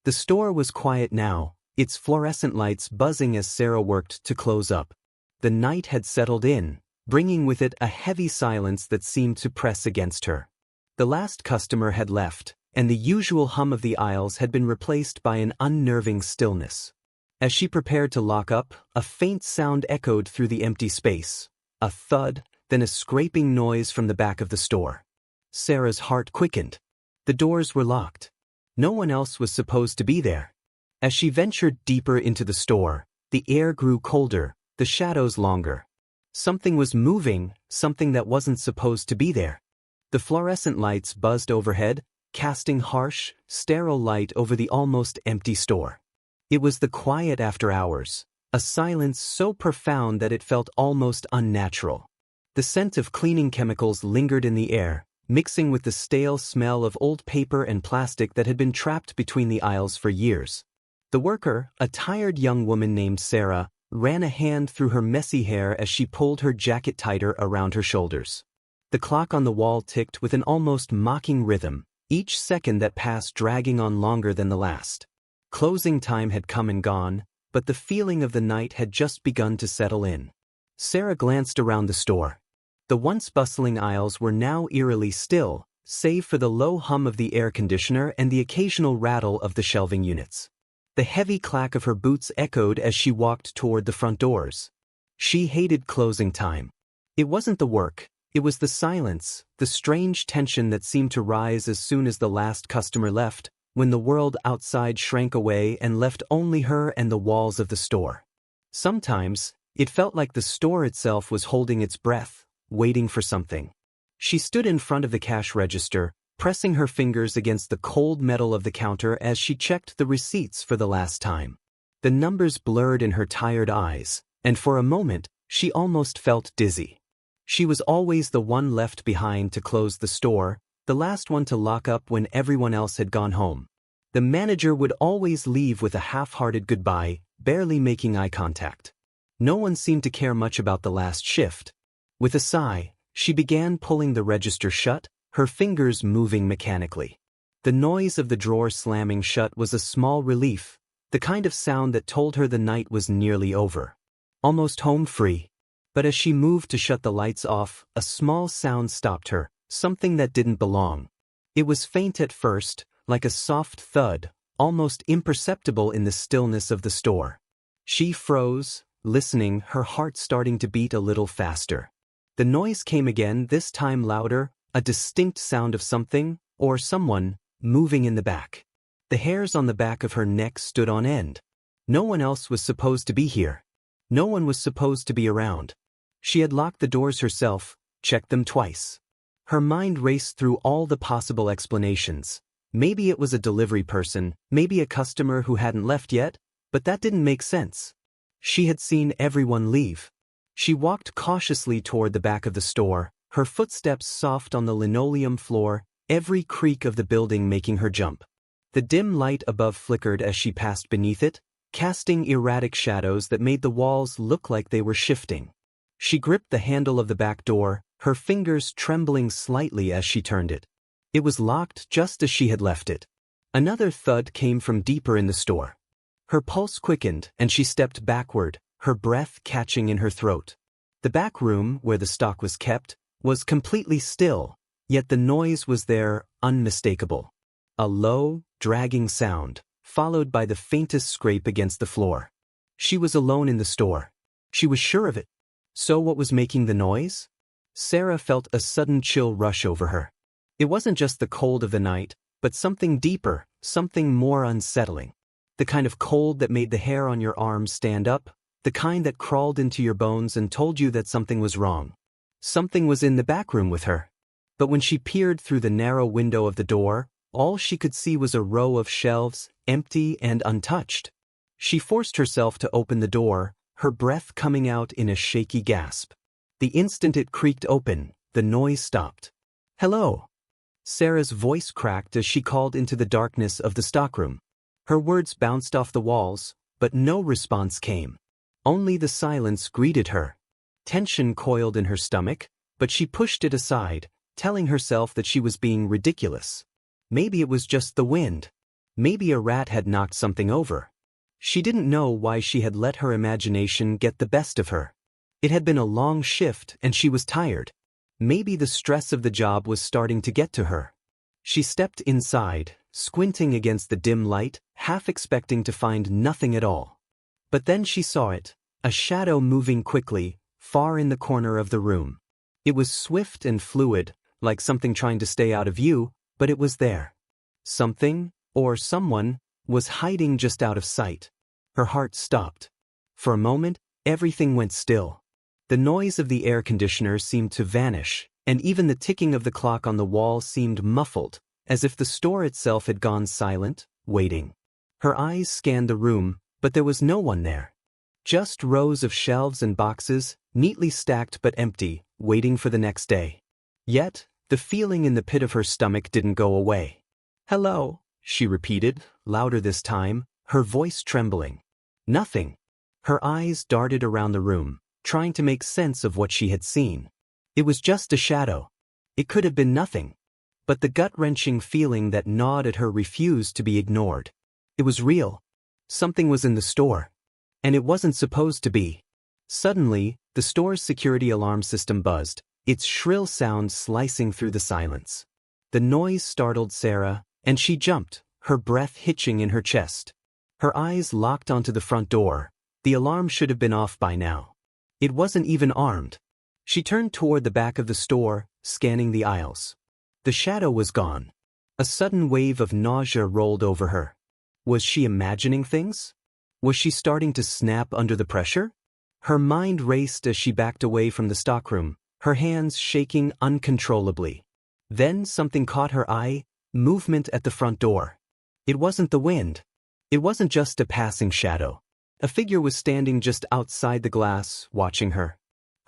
The store was quiet now, its fluorescent lights buzzing as Sarah worked to close up. The night had settled in, bringing with it a heavy silence that seemed to press against her. The last customer had left, and the usual hum of the aisles had been replaced by an unnerving stillness. As she prepared to lock up, a faint sound echoed through the empty space. A thud, then a scraping noise from the back of the store. Sarah's heart quickened. The doors were locked. No one else was supposed to be there. As she ventured deeper into the store, the air grew colder, the shadows longer. Something was moving, something that wasn't supposed to be there. The fluorescent lights buzzed overhead, casting harsh, sterile light over the almost empty store. It was the quiet after hours, a silence so profound that it felt almost unnatural. The scent of cleaning chemicals lingered in the air, mixing with the stale smell of old paper and plastic that had been trapped between the aisles for years. The worker, a tired young woman named Sarah, ran a hand through her messy hair as she pulled her jacket tighter around her shoulders. The clock on the wall ticked with an almost mocking rhythm, each second that passed dragging on longer than the last. Closing time had come and gone, but the feeling of the night had just begun to settle in. Sarah glanced around the store. The once bustling aisles were now eerily still, save for the low hum of the air conditioner and the occasional rattle of the shelving units. The heavy clack of her boots echoed as she walked toward the front doors. She hated closing time. It wasn't the work, it was the silence, the strange tension that seemed to rise as soon as the last customer left, when the world outside shrank away and left only her and the walls of the store. Sometimes, it felt like the store itself was holding its breath, waiting for something. She stood in front of the cash register, pressing her fingers against the cold metal of the counter as she checked the receipts for the last time. The numbers blurred in her tired eyes, and for a moment, she almost felt dizzy. She was always the one left behind to close the store, the last one to lock up when everyone else had gone home. The manager would always leave with a half-hearted goodbye, barely making eye contact. No one seemed to care much about the last shift. With a sigh, she began pulling the register shut, her fingers moving mechanically. The noise of the drawer slamming shut was a small relief, the kind of sound that told her the night was nearly over. Almost home free. But as she moved to shut the lights off, a small sound stopped her, something that didn't belong. It was faint at first, like a soft thud, almost imperceptible in the stillness of the store. She froze, listening, her heart starting to beat a little faster. The noise came again, this time louder, a distinct sound of something, or someone, moving in the back. The hairs on the back of her neck stood on end. No one else was supposed to be here. No one was supposed to be around. She had locked the doors herself, checked them twice. Her mind raced through all the possible explanations. Maybe it was a delivery person, maybe a customer who hadn't left yet, but that didn't make sense. She had seen everyone leave. She walked cautiously toward the back of the store, her footsteps soft on the linoleum floor, every creak of the building making her jump. The dim light above flickered as she passed beneath it, casting erratic shadows that made the walls look like they were shifting. She gripped the handle of the back door, her fingers trembling slightly as she turned it. It was locked just as she had left it. Another thud came from deeper in the store. Her pulse quickened and she stepped backward, her breath catching in her throat. The back room, where the stock was kept, was completely still, yet the noise was there, unmistakable. A low, dragging sound, followed by the faintest scrape against the floor. She was alone in the store. She was sure of it. So what was making the noise? Sarah felt a sudden chill rush over her. It wasn't just the cold of the night, but something deeper, something more unsettling. The kind of cold that made the hair on your arms stand up, the kind that crawled into your bones and told you that something was wrong. Something was in the back room with her. But when she peered through the narrow window of the door, all she could see was a row of shelves, empty and untouched. She forced herself to open the door, her breath coming out in a shaky gasp. The instant it creaked open, the noise stopped. "Hello." Sarah's voice cracked as she called into the darkness of the stockroom. Her words bounced off the walls, but no response came. Only the silence greeted her. Tension coiled in her stomach, but she pushed it aside, telling herself that she was being ridiculous. Maybe it was just the wind. Maybe a rat had knocked something over. She didn't know why she had let her imagination get the best of her. It had been a long shift and she was tired. Maybe the stress of the job was starting to get to her. She stepped inside, squinting against the dim light, half expecting to find nothing at all. But then she saw it, a shadow moving quickly, far in the corner of the room. It was swift and fluid, like something trying to stay out of view, but it was there. Something, or someone, was hiding just out of sight. Her heart stopped. For a moment, everything went still. The noise of the air conditioner seemed to vanish, and even the ticking of the clock on the wall seemed muffled, as if the store itself had gone silent, waiting. Her eyes scanned the room, but there was no one there. Just rows of shelves and boxes, neatly stacked but empty, waiting for the next day. Yet, the feeling in the pit of her stomach didn't go away. "Hello," she repeated, louder this time, her voice trembling. Nothing. Her eyes darted around the room, trying to make sense of what she had seen. It was just a shadow. It could have been nothing. But the gut-wrenching feeling that gnawed at her refused to be ignored. It was real. Something was in the store. And it wasn't supposed to be. Suddenly, the store's security alarm system buzzed, its shrill sound slicing through the silence. The noise startled Sarah, and she jumped, her breath hitching in her chest. Her eyes locked onto the front door. The alarm should have been off by now. It wasn't even armed. She turned toward the back of the store, scanning the aisles. The shadow was gone. A sudden wave of nausea rolled over her. Was she imagining things? Was she starting to snap under the pressure? Her mind raced as she backed away from the stockroom, her hands shaking uncontrollably. Then something caught her eye, movement at the front door. It wasn't the wind. It wasn't just a passing shadow. A figure was standing just outside the glass, watching her.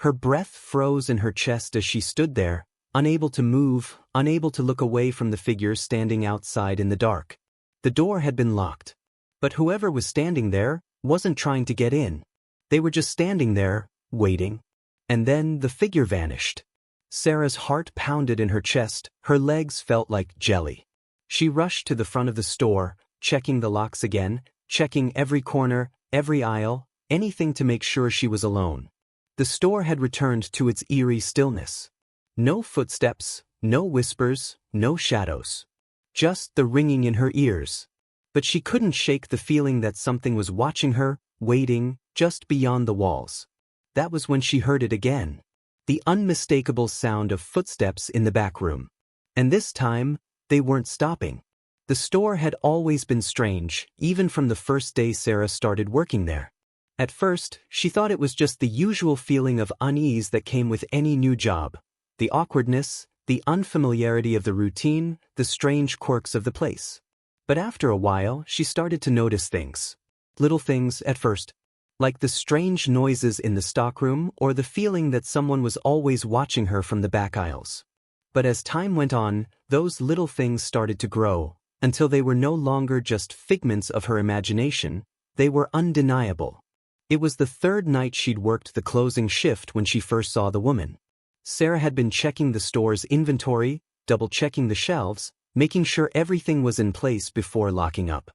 Her breath froze in her chest as she stood there, unable to move, unable to look away from the figure standing outside in the dark. The door had been locked. But whoever was standing there wasn't trying to get in. They were just standing there, waiting. And then the figure vanished. Sarah's heart pounded in her chest, her legs felt like jelly. She rushed to the front of the store, checking the locks again, checking every corner, every aisle, anything to make sure she was alone. The store had returned to its eerie stillness. No footsteps, no whispers, no shadows. Just the ringing in her ears. But she couldn't shake the feeling that something was watching her, waiting, just beyond the walls. That was when she heard it again. The unmistakable sound of footsteps in the back room. And this time, they weren't stopping. The store had always been strange, even from the first day Sarah started working there. At first, she thought it was just the usual feeling of unease that came with any new job. The awkwardness, the unfamiliarity of the routine, the strange quirks of the place. But after a while, she started to notice things. Little things at first. Like the strange noises in the stockroom or the feeling that someone was always watching her from the back aisles. But as time went on, those little things started to grow, until they were no longer just figments of her imagination, they were undeniable. It was the third night she'd worked the closing shift when she first saw the woman. Sarah had been checking the store's inventory, double-checking the shelves, making sure everything was in place before locking up.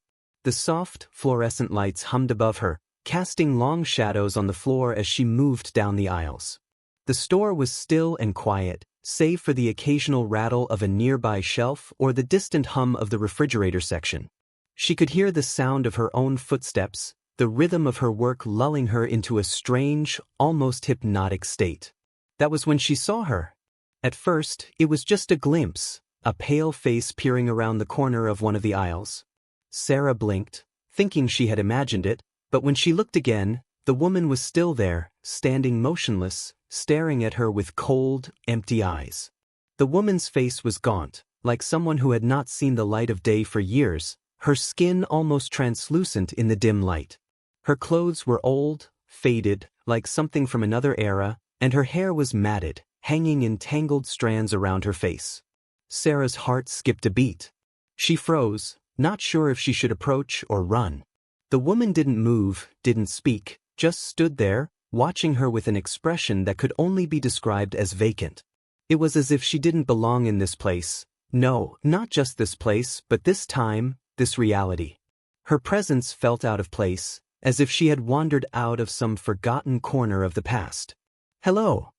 The soft, fluorescent lights hummed above her, casting long shadows on the floor as she moved down the aisles. The store was still and quiet, save for the occasional rattle of a nearby shelf or the distant hum of the refrigerator section. She could hear the sound of her own footsteps, the rhythm of her work lulling her into a strange, almost hypnotic state. That was when she saw her. At first, it was just a glimpse, a pale face peering around the corner of one of the aisles. Sarah blinked, thinking she had imagined it, but when she looked again, the woman was still there, standing motionless, staring at her with cold, empty eyes. The woman's face was gaunt, like someone who had not seen the light of day for years, her skin almost translucent in the dim light. Her clothes were old, faded, like something from another era, and her hair was matted, hanging in tangled strands around her face. Sarah's heart skipped a beat. She froze, not sure if she should approach or run. The woman didn't move, didn't speak, just stood there, watching her with an expression that could only be described as vacant. It was as if she didn't belong in this place. No, not just this place, but this time, this reality. Her presence felt out of place, as if she had wandered out of some forgotten corner of the past. "Hello."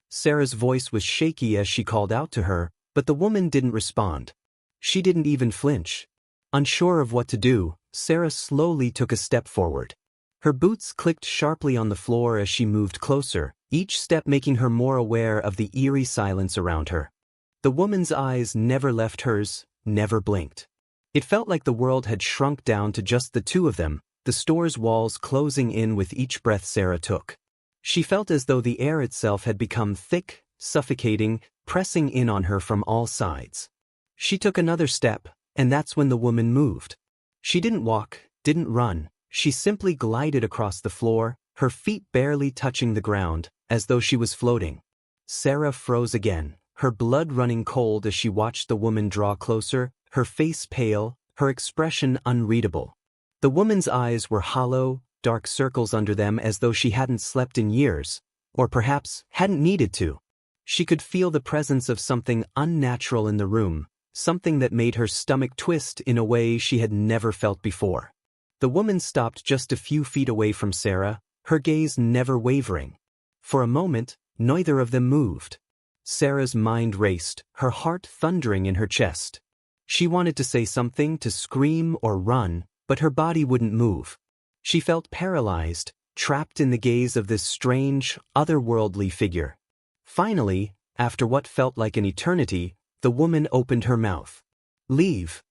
Sarah's voice was shaky as she called out to her, but the woman didn't respond. She didn't even flinch. Unsure of what to do, Sarah slowly took a step forward. Her boots clicked sharply on the floor as she moved closer, each step making her more aware of the eerie silence around her. The woman's eyes never left hers, never blinked. It felt like the world had shrunk down to just the two of them, the store's walls closing in with each breath Sarah took. She felt as though the air itself had become thick, suffocating, pressing in on her from all sides. She took another step, and that's when the woman moved. She didn't walk, didn't run, she simply glided across the floor, her feet barely touching the ground, as though she was floating. Sarah froze again, her blood running cold as she watched the woman draw closer, her face pale, her expression unreadable. The woman's eyes were hollow, dark circles under them as though she hadn't slept in years, or perhaps hadn't needed to. She could feel the presence of something unnatural in the room, something that made her stomach twist in a way she had never felt before. The woman stopped just a few feet away from Sarah, her gaze never wavering. For a moment, neither of them moved. Sarah's mind raced, her heart thundering in her chest. She wanted to say something, to scream or run, but her body wouldn't move. She felt paralyzed, trapped in the gaze of this strange, otherworldly figure. Finally, after what felt like an eternity, the woman opened her mouth. "Leave."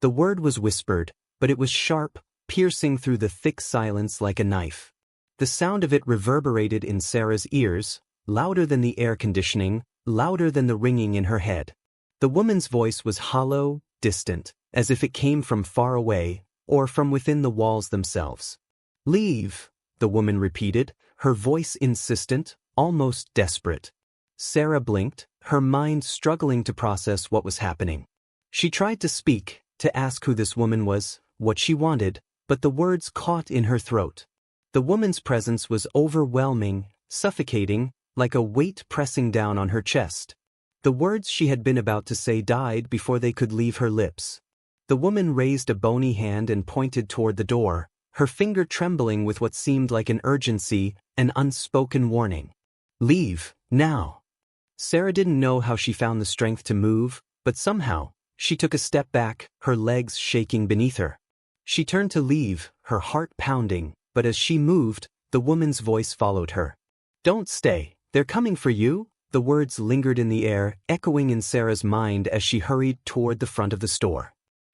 The word was whispered, but it was sharp, piercing through the thick silence like a knife. The sound of it reverberated in Sarah's ears, louder than the air conditioning, louder than the ringing in her head. The woman's voice was hollow, distant, as if it came from far away, or from within the walls themselves. "Leave," the woman repeated, her voice insistent, almost desperate. Sarah blinked, her mind struggling to process what was happening. She tried to speak, to ask who this woman was, what she wanted, but the words caught in her throat. The woman's presence was overwhelming, suffocating, like a weight pressing down on her chest. The words she had been about to say died before they could leave her lips. The woman raised a bony hand and pointed toward the door, her finger trembling with what seemed like an urgency, an unspoken warning. "Leave, now." Sarah didn't know how she found the strength to move, but somehow, she took a step back, her legs shaking beneath her. She turned to leave, her heart pounding, but as she moved, the woman's voice followed her. "Don't stay, they're coming for you." The words lingered in the air, echoing in Sarah's mind as she hurried toward the front of the store.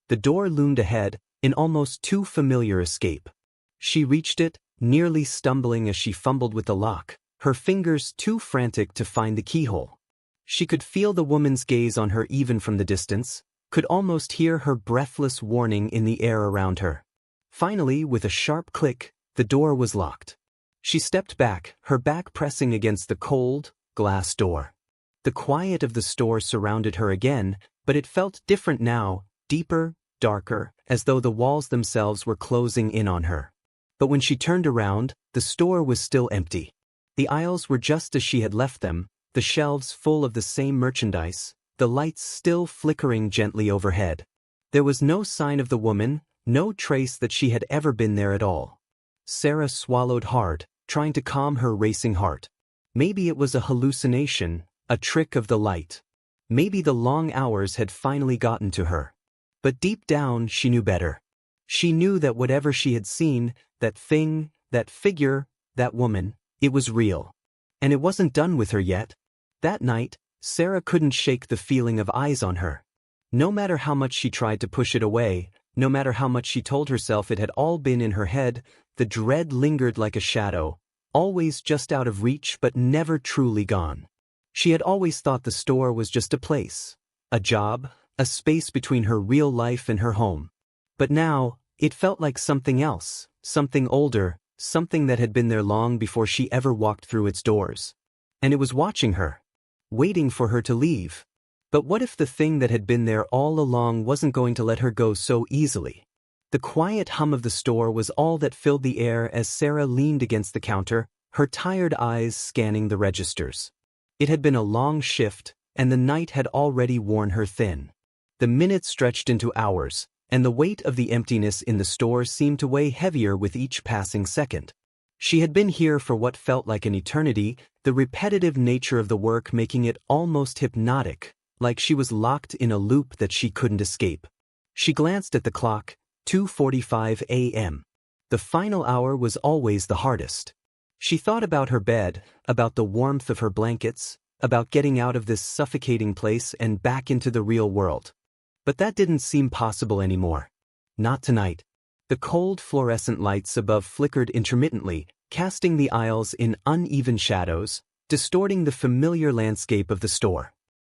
The door loomed ahead, an almost too familiar escape. She reached it, nearly stumbling as she fumbled with the lock, her fingers too frantic to find the keyhole. She could feel the woman's gaze on her even from the distance, could almost hear her breathless warning in the air around her. Finally, with a sharp click, the door was locked. She stepped back, her back pressing against the cold, glass door. The quiet of the store surrounded her again, but it felt different now, deeper, darker, as though the walls themselves were closing in on her. But when she turned around, the store was still empty. The aisles were just as she had left them, the shelves full of the same merchandise, the lights still flickering gently overhead. There was no sign of the woman, no trace that she had ever been there at all. Sarah swallowed hard, trying to calm her racing heart. Maybe it was a hallucination, a trick of the light. Maybe the long hours had finally gotten to her. But deep down, she knew better. She knew that whatever she had seen, that thing, that figure, that woman, it was real. And it wasn't done with her yet. That night, Sarah couldn't shake the feeling of eyes on her. No matter how much she tried to push it away, no matter how much she told herself it had all been in her head, the dread lingered like a shadow, always just out of reach but never truly gone. She had always thought the store was just a place, a job, a space between her real life and her home. But now, it felt like something else, something older, something that had been there long before she ever walked through its doors. And it was watching her, waiting for her to leave. But what if the thing that had been there all along wasn't going to let her go so easily? The quiet hum of the store was all that filled the air as Sarah leaned against the counter, her tired eyes scanning the registers. It had been a long shift, and the night had already worn her thin. The minutes stretched into hours, and the weight of the emptiness in the store seemed to weigh heavier with each passing second. She had been here for what felt like an eternity, the repetitive nature of the work making it almost hypnotic, like she was locked in a loop that she couldn't escape. She glanced at the clock, 2:45 a.m. The final hour was always the hardest. She thought about her bed, about the warmth of her blankets, about getting out of this suffocating place and back into the real world. But that didn't seem possible anymore. Not tonight. The cold fluorescent lights above flickered intermittently, casting the aisles in uneven shadows, distorting the familiar landscape of the store.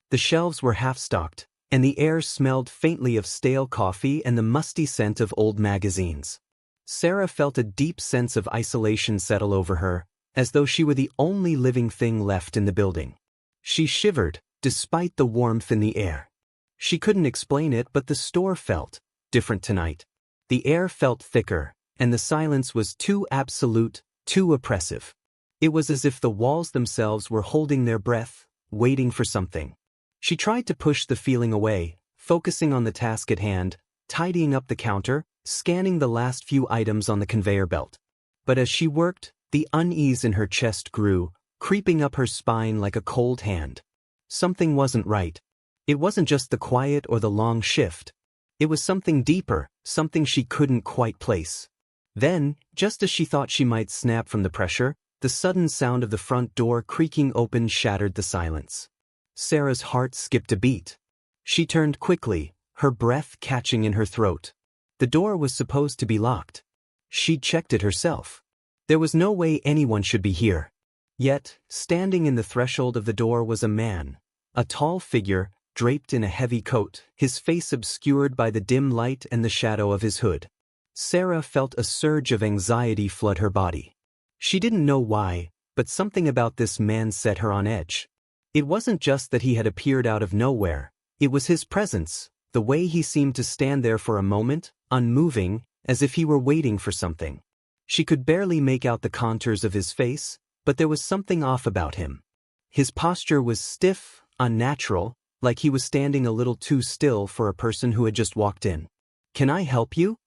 The shelves were half-stocked, and the air smelled faintly of stale coffee and the musty scent of old magazines. Sarah felt a deep sense of isolation settle over her, as though she were the only living thing left in the building. She shivered, despite the warmth in the air. She couldn't explain it, but the store felt different tonight. The air felt thicker, and the silence was too absolute, too oppressive. It was as if the walls themselves were holding their breath, waiting for something. She tried to push the feeling away, focusing on the task at hand, tidying up the counter, scanning the last few items on the conveyor belt. But as she worked, the unease in her chest grew, creeping up her spine like a cold hand. Something wasn't right. It wasn't just the quiet or the long shift. It was something deeper, something she couldn't quite place. Then, just as she thought she might snap from the pressure, the sudden sound of the front door creaking open shattered the silence. Sarah's heart skipped a beat. She turned quickly, her breath catching in her throat. The door was supposed to be locked. She'd checked it herself. There was no way anyone should be here. Yet, standing in the threshold of the door was a man, a tall figure, draped in a heavy coat, his face obscured by the dim light and the shadow of his hood. Sarah felt a surge of anxiety flood her body. She didn't know why, but something about this man set her on edge. It wasn't just that he had appeared out of nowhere, it was his presence, the way he seemed to stand there for a moment, unmoving, as if he were waiting for something. She could barely make out the contours of his face, but there was something off about him. His posture was stiff, unnatural, like he was standing a little too still for a person who had just walked in. "Can I help you?"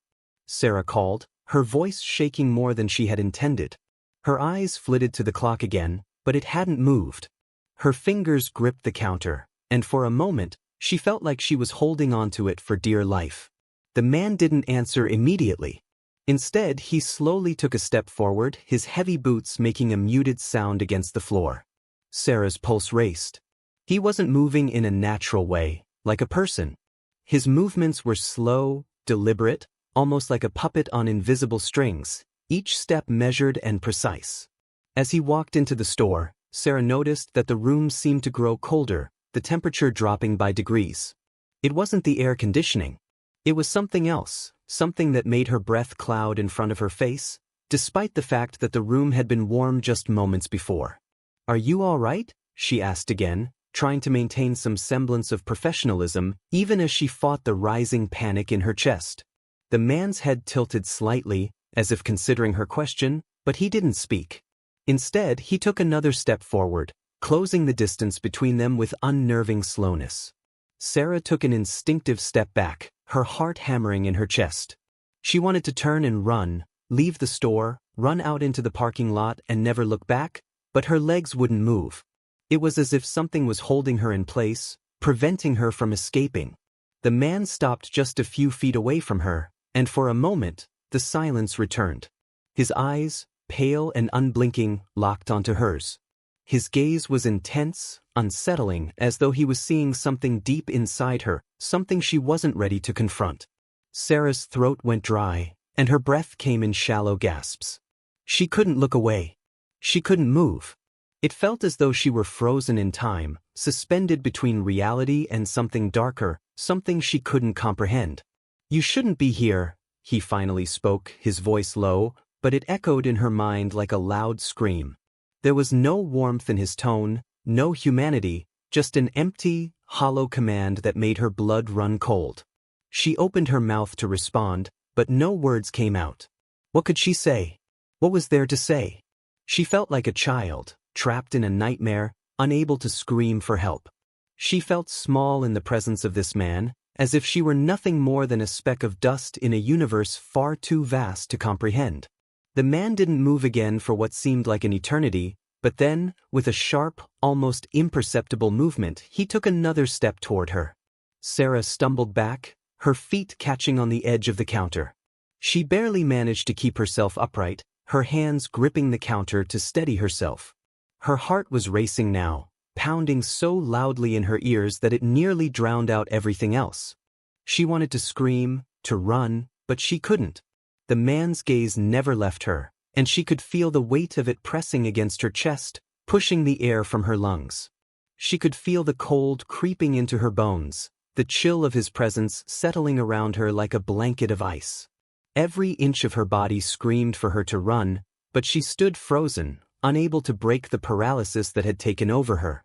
Sarah called, her voice shaking more than she had intended. Her eyes flitted to the clock again, but it hadn't moved. Her fingers gripped the counter, and for a moment, she felt like she was holding onto it for dear life. The man didn't answer immediately. Instead, he slowly took a step forward, his heavy boots making a muted sound against the floor. Sarah's pulse raced. He wasn't moving in a natural way, like a person. His movements were slow, deliberate, almost like a puppet on invisible strings, each step measured and precise. As he walked into the store, Sarah noticed that the room seemed to grow colder, the temperature dropping by degrees. It wasn't the air conditioning. It was something else, something that made her breath cloud in front of her face, despite the fact that the room had been warm just moments before. "Are you all right?" she asked again, trying to maintain some semblance of professionalism, even as she fought the rising panic in her chest. The man's head tilted slightly, as if considering her question, but he didn't speak. Instead, he took another step forward, closing the distance between them with unnerving slowness. Sarah took an instinctive step back, her heart hammering in her chest. She wanted to turn and run, leave the store, run out into the parking lot and never look back, but her legs wouldn't move. It was as if something was holding her in place, preventing her from escaping. The man stopped just a few feet away from her, and for a moment, the silence returned. His eyes, pale and unblinking, locked onto hers. His gaze was intense, unsettling, as though he was seeing something deep inside her, something she wasn't ready to confront. Sarah's throat went dry, and her breath came in shallow gasps. She couldn't look away. She couldn't move. It felt as though she were frozen in time, suspended between reality and something darker, something she couldn't comprehend. "You shouldn't be here," he finally spoke, his voice low, but it echoed in her mind like a loud scream. There was no warmth in his tone, no humanity, just an empty, hollow command that made her blood run cold. She opened her mouth to respond, but no words came out. What could she say? What was there to say? She felt like a child, trapped in a nightmare, unable to scream for help. She felt small in the presence of this man, as if she were nothing more than a speck of dust in a universe far too vast to comprehend. The man didn't move again for what seemed like an eternity, but then, with a sharp, almost imperceptible movement, he took another step toward her. Sarah stumbled back, her feet catching on the edge of the counter. She barely managed to keep herself upright, her hands gripping the counter to steady herself. Her heart was racing now, pounding so loudly in her ears that it nearly drowned out everything else. She wanted to scream, to run, but she couldn't. The man's gaze never left her, and she could feel the weight of it pressing against her chest, pushing the air from her lungs. She could feel the cold creeping into her bones, the chill of his presence settling around her like a blanket of ice. Every inch of her body screamed for her to run, but she stood frozen, unable to break the paralysis that had taken over her.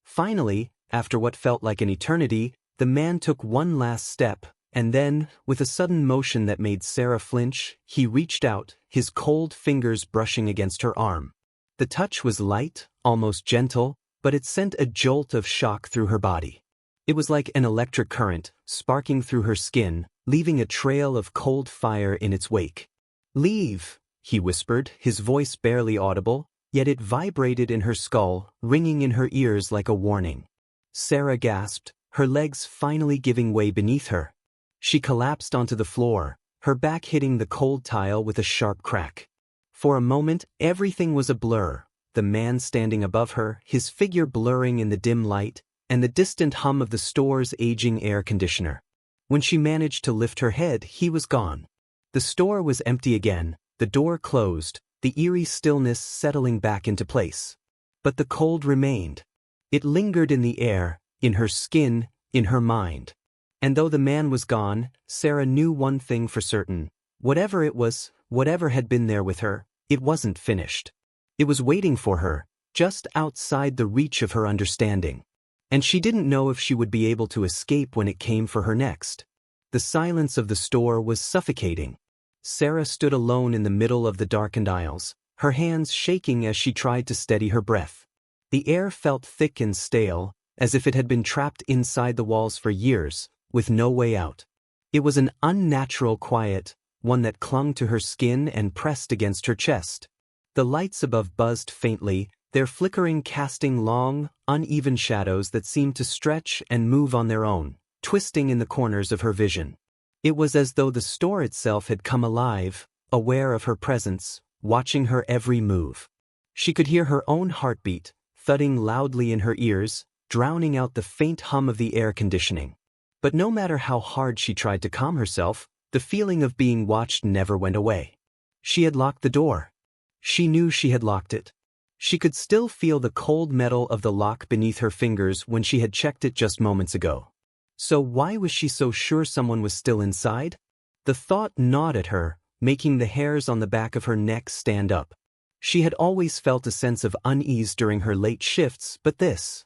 Finally, after what felt like an eternity, the man took one last step, and then, with a sudden motion that made Sarah flinch, he reached out, his cold fingers brushing against her arm. The touch was light, almost gentle, but it sent a jolt of shock through her body. It was like an electric current, sparking through her skin, leaving a trail of cold fire in its wake. "Leave," he whispered, his voice barely audible, yet it vibrated in her skull, ringing in her ears like a warning. Sarah gasped, her legs finally giving way beneath her. She collapsed onto the floor, her back hitting the cold tile with a sharp crack. For a moment, everything was a blur, the man standing above her, his figure blurring in the dim light, and the distant hum of the store's aging air conditioner. When she managed to lift her head, he was gone. The store was empty again, the door closed, the eerie stillness settling back into place. But the cold remained. It lingered in the air, in her skin, in her mind. And though the man was gone, Sarah knew one thing for certain. Whatever it was, whatever had been there with her, it wasn't finished. It was waiting for her, just outside the reach of her understanding. And she didn't know if she would be able to escape when it came for her next. The silence of the store was suffocating. Sarah stood alone in the middle of the darkened aisles, her hands shaking as she tried to steady her breath. The air felt thick and stale, as if it had been trapped inside the walls for years, with no way out. It was an unnatural quiet, one that clung to her skin and pressed against her chest. The lights above buzzed faintly, their flickering casting long, uneven shadows that seemed to stretch and move on their own, twisting in the corners of her vision. It was as though the store itself had come alive, aware of her presence, watching her every move. She could hear her own heartbeat, thudding loudly in her ears, drowning out the faint hum of the air conditioning. But no matter how hard she tried to calm herself, the feeling of being watched never went away. She had locked the door. She knew she had locked it. She could still feel the cold metal of the lock beneath her fingers when she had checked it just moments ago. So why was she so sure someone was still inside? The thought gnawed at her, making the hairs on the back of her neck stand up. She had always felt a sense of unease during her late shifts, but this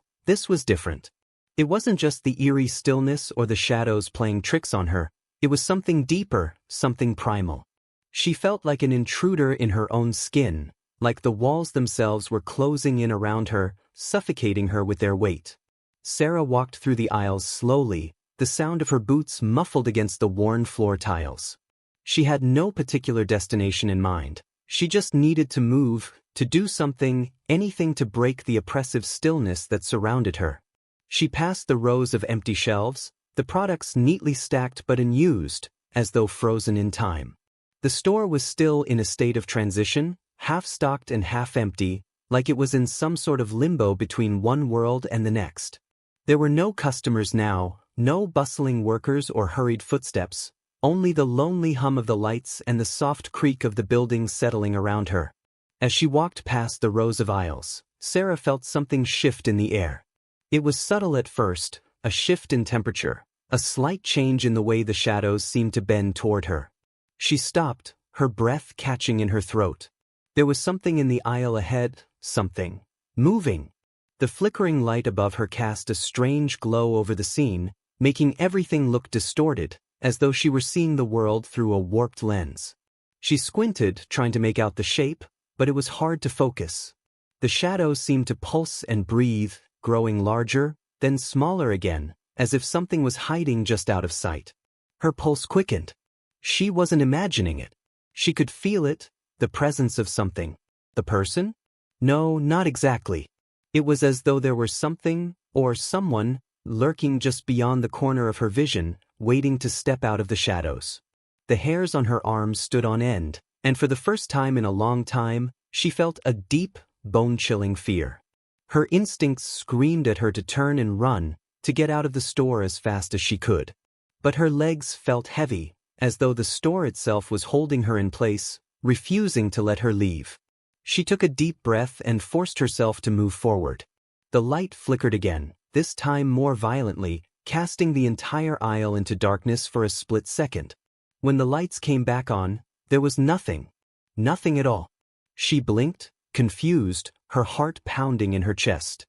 was different. It wasn't just the eerie stillness or the shadows playing tricks on her, it was something deeper, something primal. She felt like an intruder in her own skin, like the walls themselves were closing in around her, suffocating her with their weight. Sarah walked through the aisles slowly, the sound of her boots muffled against the worn floor tiles. She had no particular destination in mind. She just needed to move, to do something, anything to break the oppressive stillness that surrounded her. She passed the rows of empty shelves, the products neatly stacked but unused, as though frozen in time. The store was still in a state of transition, half-stocked and half-empty, like it was in some sort of limbo between one world and the next. There were no customers now, no bustling workers or hurried footsteps, only the lonely hum of the lights and the soft creak of the buildings settling around her. As she walked past the rows of aisles, Sarah felt something shift in the air. It was subtle at first, a shift in temperature, a slight change in the way the shadows seemed to bend toward her. She stopped, her breath catching in her throat. There was something in the aisle ahead, something moving. The flickering light above her cast a strange glow over the scene, making everything look distorted, as though she were seeing the world through a warped lens. She squinted, trying to make out the shape, but it was hard to focus. The shadows seemed to pulse and breathe, growing larger, then smaller again, as if something was hiding just out of sight. Her pulse quickened. She wasn't imagining it. She could feel it, the presence of something. The person? No, not exactly. It was as though there were something, or someone, lurking just beyond the corner of her vision, waiting to step out of the shadows. The hairs on her arms stood on end, and for the first time in a long time, she felt a deep, bone-chilling fear. Her instincts screamed at her to turn and run, to get out of the store as fast as she could. But her legs felt heavy, as though the store itself was holding her in place, refusing to let her leave. She took a deep breath and forced herself to move forward. The light flickered again, this time more violently, casting the entire aisle into darkness for a split second. When the lights came back on, there was nothing. Nothing at all. She blinked, confused, her heart pounding in her chest.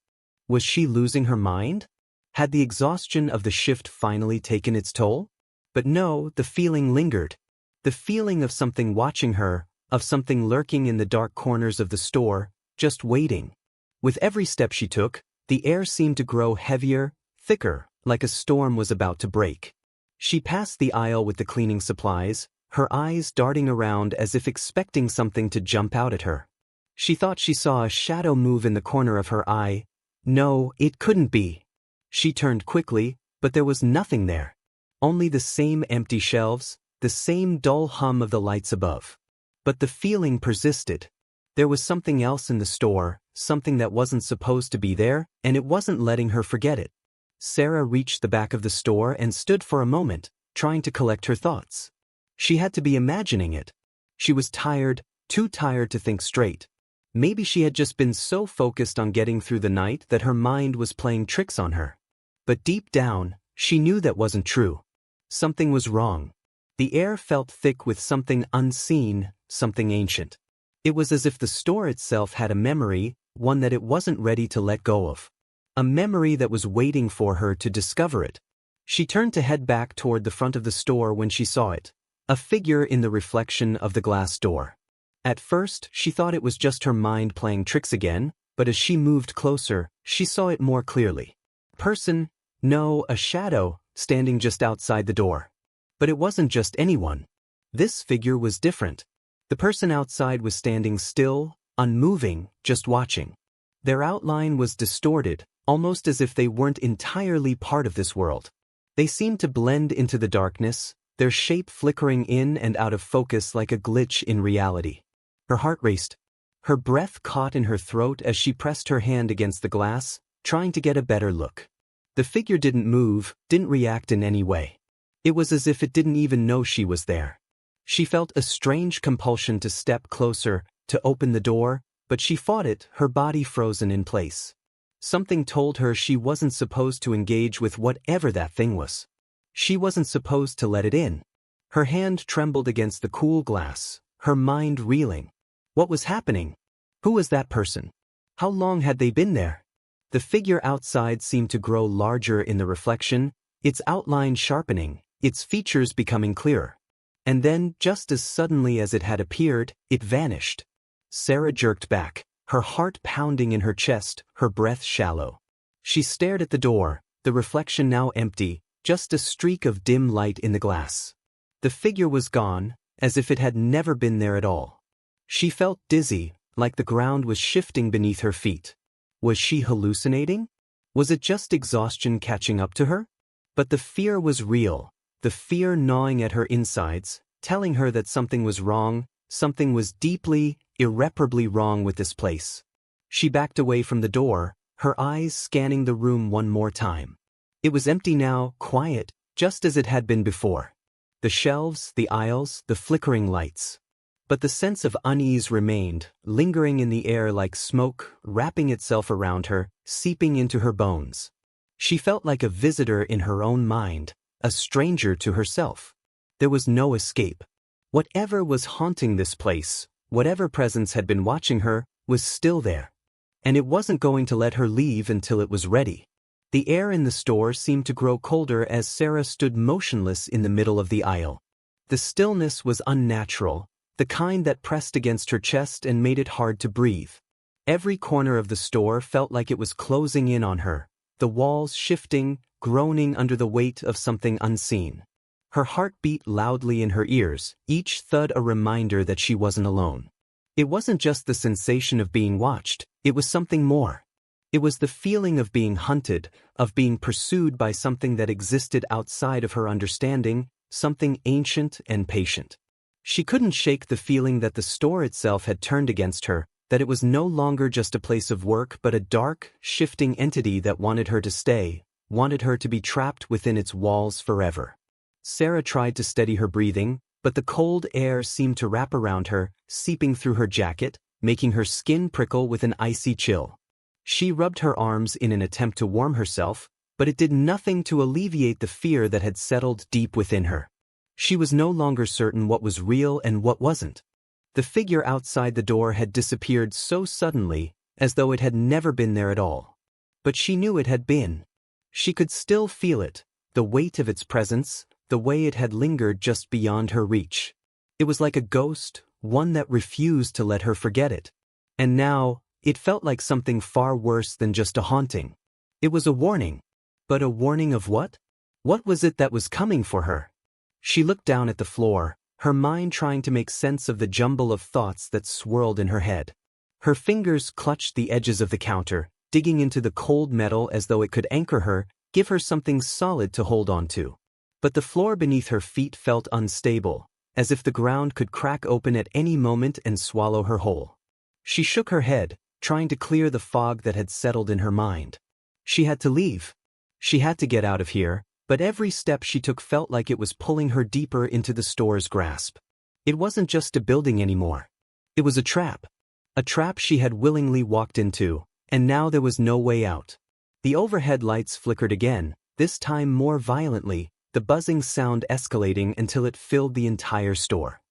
Was she losing her mind? Had the exhaustion of the shift finally taken its toll? But no, the feeling lingered. The feeling of something watching her, of something lurking in the dark corners of the store, just waiting. With every step she took, the air seemed to grow heavier, thicker, like a storm was about to break. She passed the aisle with the cleaning supplies, her eyes darting around as if expecting something to jump out at her. She thought she saw a shadow move in the corner of her eye. No, it couldn't be. She turned quickly, but there was nothing there. Only the same empty shelves, the same dull hum of the lights above. But the feeling persisted. There was something else in the store, something that wasn't supposed to be there, and it wasn't letting her forget it. Sarah reached the back of the store and stood for a moment, trying to collect her thoughts. She had to be imagining it. She was tired, too tired to think straight. Maybe she had just been so focused on getting through the night that her mind was playing tricks on her. But deep down, she knew that wasn't true. Something was wrong. The air felt thick with something unseen, something ancient. It was as if the store itself had a memory, one that it wasn't ready to let go of. A memory that was waiting for her to discover it. She turned to head back toward the front of the store when she saw it. A figure in the reflection of the glass door. At first, she thought it was just her mind playing tricks again, but as she moved closer, she saw it more clearly. Person? No, a shadow, standing just outside the door. But it wasn't just anyone. This figure was different. The person outside was standing still, unmoving, just watching. Their outline was distorted, almost as if they weren't entirely part of this world. They seemed to blend into the darkness, their shape flickering in and out of focus like a glitch in reality. Her heart raced. Her breath caught in her throat as she pressed her hand against the glass, trying to get a better look. The figure didn't move, didn't react in any way. It was as if it didn't even know she was there. She felt a strange compulsion to step closer, to open the door, but she fought it, her body frozen in place. Something told her she wasn't supposed to engage with whatever that thing was. She wasn't supposed to let it in. Her hand trembled against the cool glass, her mind reeling. What was happening? Who was that person? How long had they been there? The figure outside seemed to grow larger in the reflection, its outline sharpening, its features becoming clearer. And then, just as suddenly as it had appeared, it vanished. Sarah jerked back, her heart pounding in her chest, her breath shallow. She stared at the door, the reflection now empty, just a streak of dim light in the glass. The figure was gone, as if it had never been there at all. She felt dizzy, like the ground was shifting beneath her feet. Was she hallucinating? Was it just exhaustion catching up to her? But the fear was real, the fear gnawing at her insides, telling her that something was wrong, something was deeply, irreparably wrong with this place. She backed away from the door, her eyes scanning the room one more time. It was empty now, quiet, just as it had been before. The shelves, the aisles, the flickering lights. But the sense of unease remained, lingering in the air like smoke, wrapping itself around her, seeping into her bones. She felt like a visitor in her own mind, a stranger to herself. There was no escape. Whatever was haunting this place, whatever presence had been watching her, was still there. And it wasn't going to let her leave until it was ready. The air in the store seemed to grow colder as Sarah stood motionless in the middle of the aisle. The stillness was unnatural, the kind that pressed against her chest and made it hard to breathe. Every corner of the store felt like it was closing in on her, the walls shifting, groaning under the weight of something unseen. Her heart beat loudly in her ears, each thud a reminder that she wasn't alone. It wasn't just the sensation of being watched, it was something more. It was the feeling of being hunted, of being pursued by something that existed outside of her understanding, something ancient and patient. She couldn't shake the feeling that the store itself had turned against her, that it was no longer just a place of work but a dark, shifting entity that wanted her to stay, wanted her to be trapped within its walls forever. Sarah tried to steady her breathing, but the cold air seemed to wrap around her, seeping through her jacket, making her skin prickle with an icy chill. She rubbed her arms in an attempt to warm herself, but it did nothing to alleviate the fear that had settled deep within her. She was no longer certain what was real and what wasn't. The figure outside the door had disappeared so suddenly, as though it had never been there at all. But she knew it had been. She could still feel it, the weight of its presence, the way it had lingered just beyond her reach. It was like a ghost, one that refused to let her forget it. And now, it felt like something far worse than just a haunting. It was a warning. But a warning of what? What was it that was coming for her? She looked down at the floor, her mind trying to make sense of the jumble of thoughts that swirled in her head. Her fingers clutched the edges of the counter, digging into the cold metal as though it could anchor her, give her something solid to hold on to. But the floor beneath her feet felt unstable, as if the ground could crack open at any moment and swallow her whole. She shook her head, trying to clear the fog that had settled in her mind. She had to leave. She had to get out of here, but every step she took felt like it was pulling her deeper into the store's grasp. It wasn't just a building anymore. It was a trap. A trap she had willingly walked into, and now there was no way out. The overhead lights flickered again, this time more violently, the buzzing sound escalating until it filled the entire store.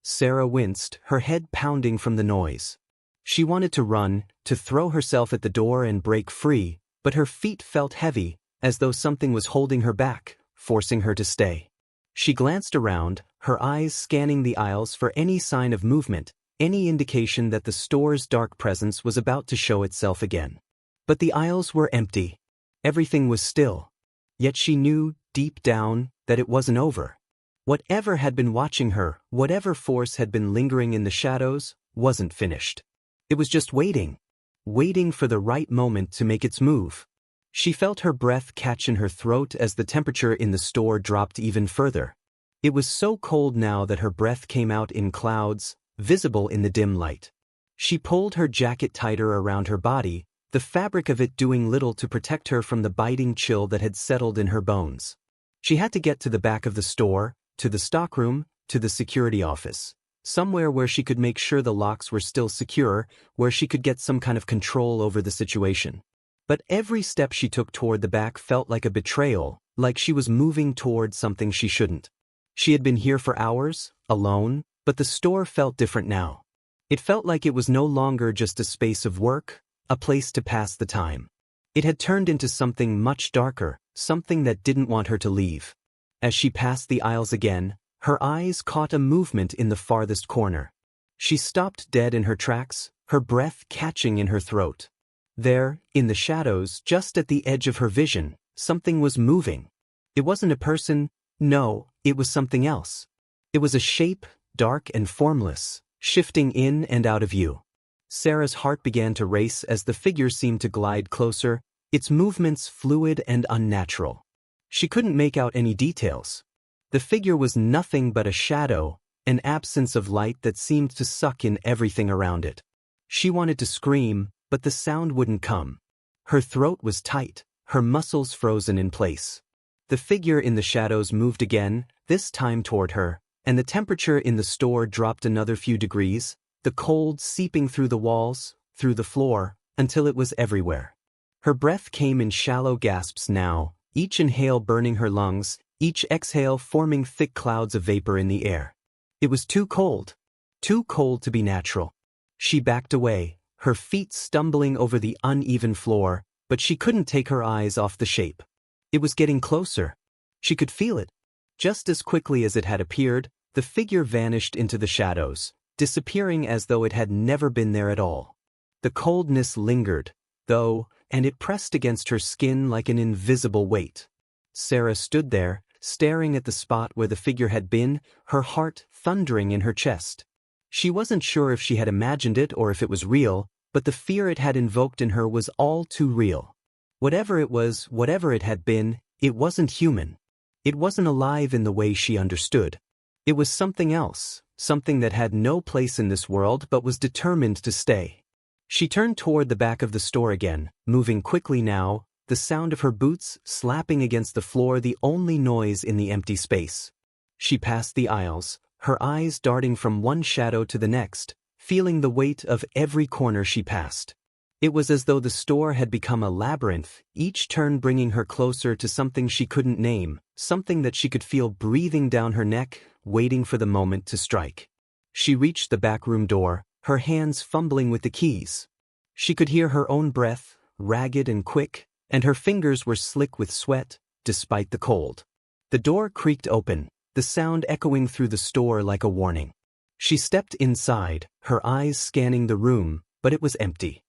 Sarah winced, her head pounding from the noise. She wanted to run, to throw herself at the door and break free, but her feet felt heavy, as though something was holding her back, forcing her to stay. She glanced around, her eyes scanning the aisles for any sign of movement, any indication that the store's dark presence was about to show itself again. But the aisles were empty. Everything was still. Yet she knew, deep down, that it wasn't over. Whatever had been watching her, whatever force had been lingering in the shadows, wasn't finished. It was just waiting. Waiting for the right moment to make its move. She felt her breath catch in her throat as the temperature in the store dropped even further. It was so cold now that her breath came out in clouds, visible in the dim light. She pulled her jacket tighter around her body, the fabric of it doing little to protect her from the biting chill that had settled in her bones. She had to get to the back of the store, to the stockroom, to the security office. Somewhere where she could make sure the locks were still secure, where she could get some kind of control over the situation. But every step she took toward the back felt like a betrayal, like she was moving toward something she shouldn't. She had been here for hours, alone, but the store felt different now. It felt like it was no longer just a space of work, a place to pass the time. It had turned into something much darker, something that didn't want her to leave. As she passed the aisles again, her eyes caught a movement in the farthest corner. She stopped dead in her tracks, her breath catching in her throat. There, in the shadows, just at the edge of her vision, something was moving. It wasn't a person, no, it was something else. It was a shape, dark and formless, shifting in and out of view. Sarah's heart began to race as the figure seemed to glide closer, its movements fluid and unnatural. She couldn't make out any details. The figure was nothing but a shadow, an absence of light that seemed to suck in everything around it. She wanted to scream, but the sound wouldn't come. Her throat was tight, her muscles frozen in place. The figure in the shadows moved again, this time toward her, and the temperature in the store dropped another few degrees, the cold seeping through the walls, through the floor, until it was everywhere. Her breath came in shallow gasps now, each inhale burning her lungs, each exhale forming thick clouds of vapor in the air. It was too cold to be natural. She backed away, her feet stumbling over the uneven floor, but she couldn't take her eyes off the shape. It was getting closer. She could feel it. Just as quickly as it had appeared, the figure vanished into the shadows, disappearing as though it had never been there at all. The coldness lingered, though, and it pressed against her skin like an invisible weight. Sarah stood there, staring at the spot where the figure had been, her heart thundering in her chest. She wasn't sure if she had imagined it or if it was real, but the fear it had invoked in her was all too real. Whatever it was, whatever it had been, it wasn't human. It wasn't alive in the way she understood. It was something else, something that had no place in this world but was determined to stay. She turned toward the back of the store again, moving quickly now, the sound of her boots slapping against the floor the only noise in the empty space. She passed the aisles, her eyes darting from one shadow to the next, feeling the weight of every corner she passed. It was as though the store had become a labyrinth, each turn bringing her closer to something she couldn't name, something that she could feel breathing down her neck, waiting for the moment to strike. She reached the backroom door, her hands fumbling with the keys. She could hear her own breath, ragged and quick, and her fingers were slick with sweat, despite the cold. The door creaked open, the sound echoing through the store like a warning. She stepped inside, her eyes scanning the room, but it was empty.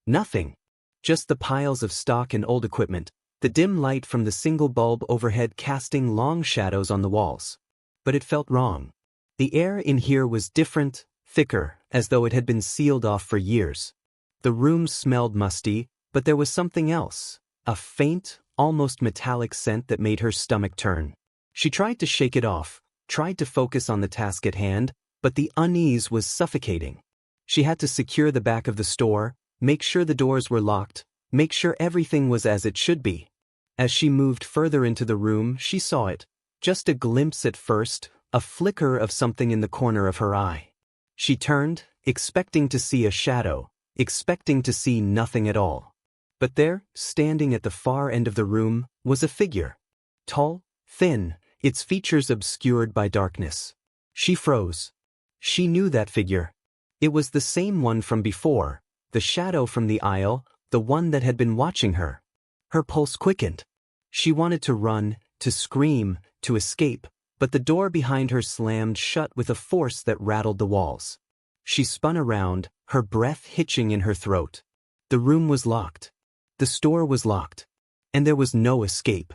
Nothing. Just the piles of stock and old equipment, the dim light from the single bulb overhead casting long shadows on the walls. But it felt wrong. The air in here was different, thicker, as though it had been sealed off for years. The room smelled musty, but there was something else, a faint, almost metallic scent that made her stomach turn. She tried to shake it off, tried to focus on the task at hand, but the unease was suffocating. She had to secure the back of the store, make sure the doors were locked, make sure everything was as it should be. As she moved further into the room, she saw it, just a glimpse at first, a flicker of something in the corner of her eye. She turned, expecting to see a shadow, expecting to see nothing at all. But there, standing at the far end of the room, was a figure. Tall, thin, its features obscured by darkness. She froze. She knew that figure. It was the same one from before, the shadow from the aisle, the one that had been watching her. Her pulse quickened. She wanted to run, to scream, to escape, but the door behind her slammed shut with a force that rattled the walls. She spun around, her breath hitching in her throat. The room was locked. The store was locked. And there was no escape.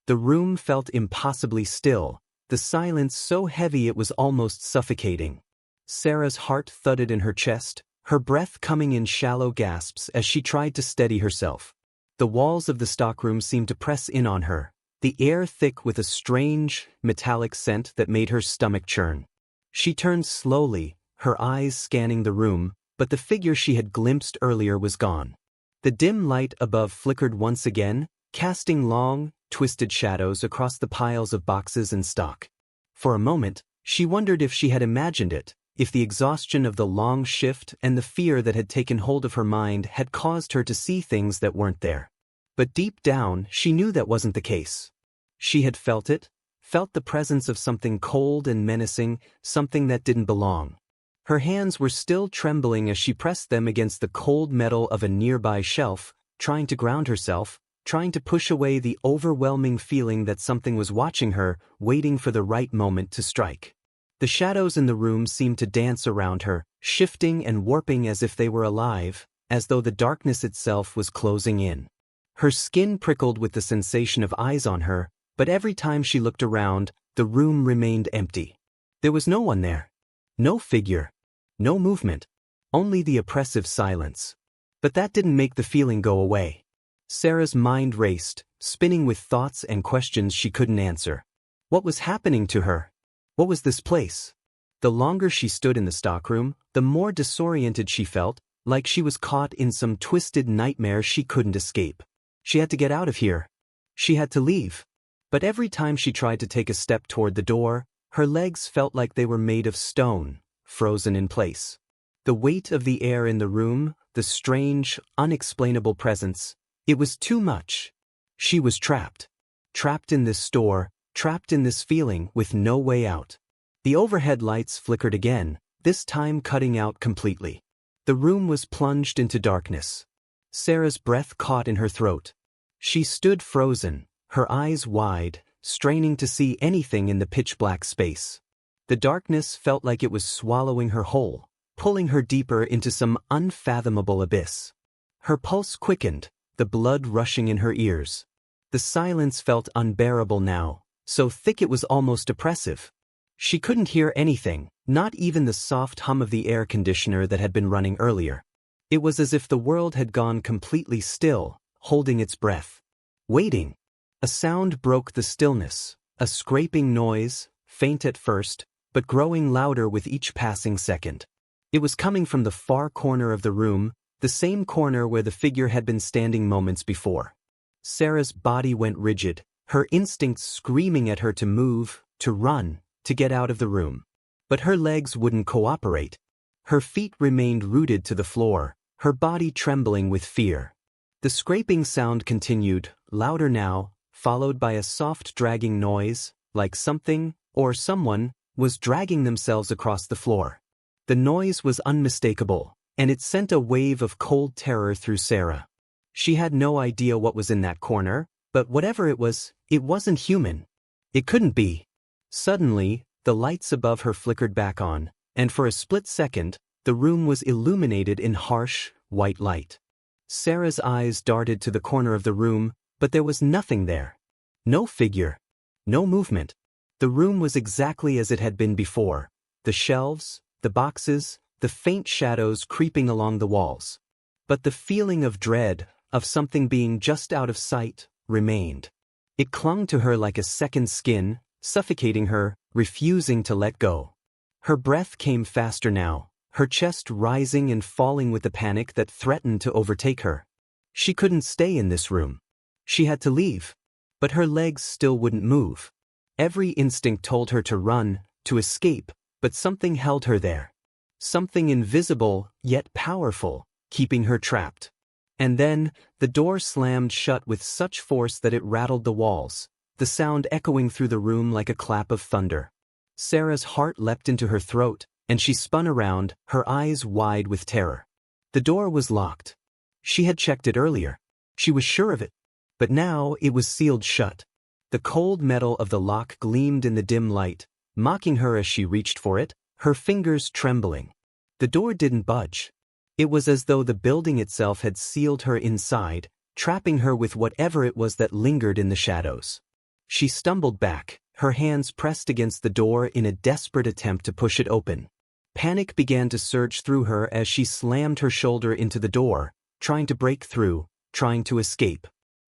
The room felt impossibly still, the silence so heavy it was almost suffocating. Sarah's heart thudded in her chest, her breath coming in shallow gasps as she tried to steady herself. The walls of the stockroom seemed to press in on her, the air thick with a strange, metallic scent that made her stomach churn. She turned slowly, her eyes scanning the room, but the figure she had glimpsed earlier was gone. The dim light above flickered once again, casting long, twisted shadows across the piles of boxes and stock. For a moment, she wondered if she had imagined it, if the exhaustion of the long shift and the fear that had taken hold of her mind had caused her to see things that weren't there. But deep down, she knew that wasn't the case. She had felt it, felt the presence of something cold and menacing, something that didn't belong. Her hands were still trembling as she pressed them against the cold metal of a nearby shelf, trying to ground herself, trying to push away the overwhelming feeling that something was watching her, waiting for the right moment to strike. The shadows in the room seemed to dance around her, shifting and warping as if they were alive, as though the darkness itself was closing in. Her skin prickled with the sensation of eyes on her, but every time she looked around, the room remained empty. There was no one there. No figure. No movement. Only the oppressive silence. But that didn't make the feeling go away. Sarah's mind raced, spinning with thoughts and questions she couldn't answer. What was happening to her? What was this place? The longer she stood in the stockroom, the more disoriented she felt, like she was caught in some twisted nightmare she couldn't escape. She had to get out of here. She had to leave. But every time she tried to take a step toward the door, her legs felt like they were made of stone, frozen in place. The weight of the air in the room, the strange, unexplainable presence, it was too much. She was trapped. Trapped in this store, trapped in this feeling with no way out. The overhead lights flickered again, this time cutting out completely. The room was plunged into darkness. Sarah's breath caught in her throat. She stood frozen, her eyes wide, straining to see anything in the pitch-black space. The darkness felt like it was swallowing her whole, pulling her deeper into some unfathomable abyss. Her pulse quickened, the blood rushing in her ears. The silence felt unbearable now, so thick it was almost oppressive. She couldn't hear anything, not even the soft hum of the air conditioner that had been running earlier. It was as if the world had gone completely still, holding its breath. Waiting. A sound broke the stillness, a scraping noise, faint at first, but growing louder with each passing second. It was coming from the far corner of the room, the same corner where the figure had been standing moments before. Sarah's body went rigid, her instincts screaming at her to move, to run, to get out of the room. But her legs wouldn't cooperate. Her feet remained rooted to the floor, her body trembling with fear. The scraping sound continued, louder now, followed by a soft dragging noise, like something, or someone, was dragging themselves across the floor. The noise was unmistakable, and it sent a wave of cold terror through Sarah. She had no idea what was in that corner, but whatever it wasn't human. It couldn't be. Suddenly, the lights above her flickered back on, and for a split second, the room was illuminated in harsh, white light. Sarah's eyes darted to the corner of the room, but there was nothing there. No figure. No movement. The room was exactly as it had been before. The shelves, the boxes, the faint shadows creeping along the walls. But the feeling of dread, of something being just out of sight, remained. It clung to her like a second skin, suffocating her, refusing to let go. Her breath came faster now, her chest rising and falling with the panic that threatened to overtake her. She couldn't stay in this room. She had to leave. But her legs still wouldn't move. Every instinct told her to run, to escape, but something held her there. Something invisible, yet powerful, keeping her trapped. And then, the door slammed shut with such force that it rattled the walls, the sound echoing through the room like a clap of thunder. Sarah's heart leapt into her throat, and she spun around, her eyes wide with terror. The door was locked. She had checked it earlier. She was sure of it. But now it was sealed shut. The cold metal of the lock gleamed in the dim light, mocking her as she reached for it, her fingers trembling. The door didn't budge. It was as though the building itself had sealed her inside, trapping her with whatever it was that lingered in the shadows. She stumbled back, her hands pressed against the door in a desperate attempt to push it open. Panic began to surge through her as she slammed her shoulder into the door, trying to break through, trying to escape.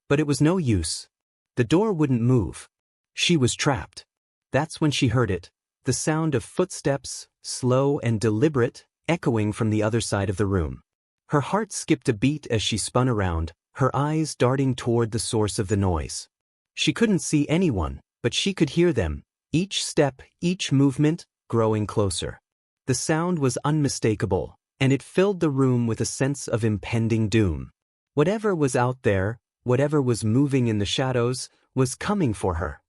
But it was no use. The door wouldn't move. She was trapped. That's when she heard it, the sound of footsteps, slow and deliberate, echoing from the other side of the room. Her heart skipped a beat as she spun around, her eyes darting toward the source of the noise. She couldn't see anyone, but she could hear them, each step, each movement, growing closer. The sound was unmistakable, and it filled the room with a sense of impending doom. Whatever was out there, whatever was moving in the shadows, was coming for her.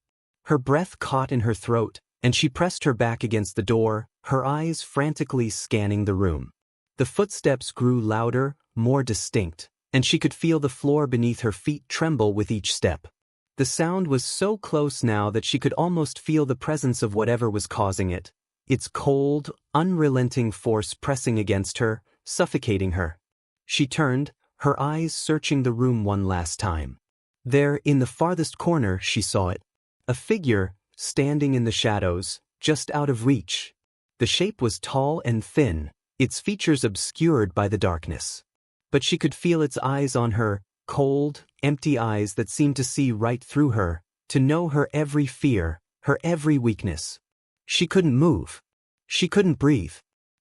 Her breath caught in her throat, and she pressed her back against the door, her eyes frantically scanning the room. The footsteps grew louder, more distinct, and she could feel the floor beneath her feet tremble with each step. The sound was so close now that she could almost feel the presence of whatever was causing it, its cold, unrelenting force pressing against her, suffocating her. She turned, her eyes searching the room one last time. There, in the farthest corner, she saw it. A figure, standing in the shadows, just out of reach. The shape was tall and thin, its features obscured by the darkness. But she could feel its eyes on her, cold, empty eyes that seemed to see right through her, to know her every fear, her every weakness. She couldn't move. She couldn't breathe.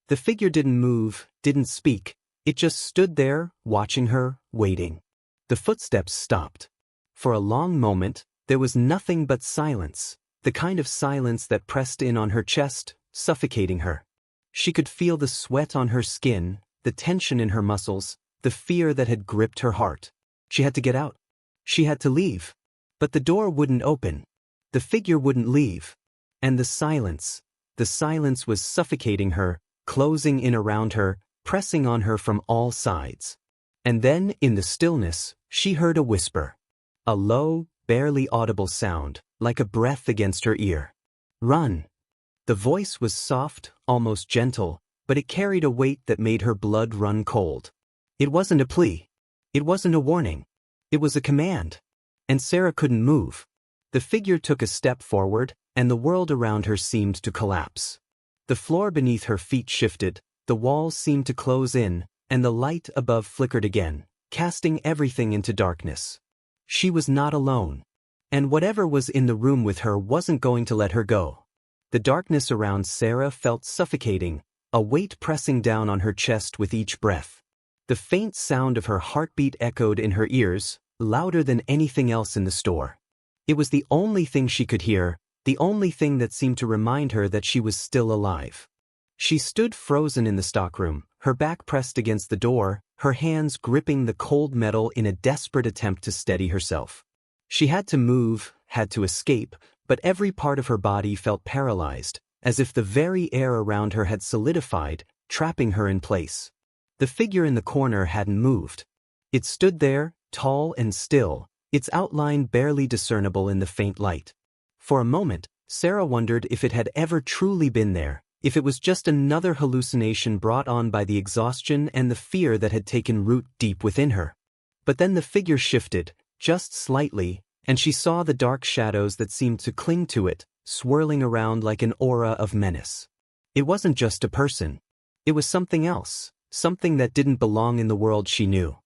The figure didn't move, didn't speak. It just stood there, watching her, waiting. The footsteps stopped. For a long moment, there was nothing but silence, the kind of silence that pressed in on her chest, suffocating her. She could feel the sweat on her skin, the tension in her muscles, the fear that had gripped her heart. She had to get out. She had to leave. But the door wouldn't open. The figure wouldn't leave. And the silence was suffocating her, closing in around her, pressing on her from all sides. And then, in the stillness, she heard a whisper. A low, barely audible sound, like a breath against her ear. Run. The voice was soft, almost gentle, but it carried a weight that made her blood run cold. It wasn't a plea. It wasn't a warning. It was a command. And Sarah couldn't move. The figure took a step forward, and the world around her seemed to collapse. The floor beneath her feet shifted, the walls seemed to close in, and the light above flickered again, casting everything into darkness. She was not alone. And whatever was in the room with her wasn't going to let her go. The darkness around Sarah felt suffocating, a weight pressing down on her chest with each breath. The faint sound of her heartbeat echoed in her ears, louder than anything else in the store. It was the only thing she could hear, the only thing that seemed to remind her that she was still alive. She stood frozen in the stockroom, her back pressed against the door, her hands gripping the cold metal in a desperate attempt to steady herself. She had to move, had to escape, but every part of her body felt paralyzed, as if the very air around her had solidified, trapping her in place. The figure in the corner hadn't moved. It stood there, tall and still, its outline barely discernible in the faint light. For a moment, Sarah wondered if it had ever truly been there, if it was just another hallucination brought on by the exhaustion and the fear that had taken root deep within her. But then the figure shifted, just slightly, and she saw the dark shadows that seemed to cling to it, swirling around like an aura of menace. It wasn't just a person. It was something else, something that didn't belong in the world she knew.